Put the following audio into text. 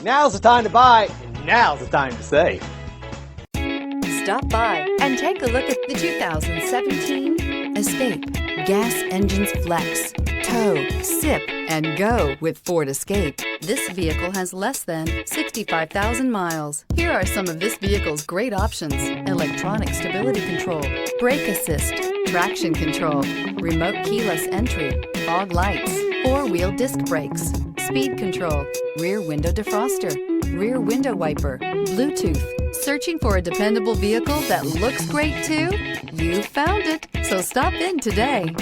Now's the time to buy, and now's the time to save. Stop by and take a look at the 2017 Escape. Gas engines flex, tow, sip, and go with Ford Escape. This vehicle has less than 65,000 miles. Here are some of this vehicle's great options: electronic stability control, brake assist, traction control, remote keyless entry, fog lights, four-wheel disc brakes, speed control, rear window defroster, rear window wiper, Bluetooth. Searching for a dependable vehicle that looks great too? You found it, so stop in today.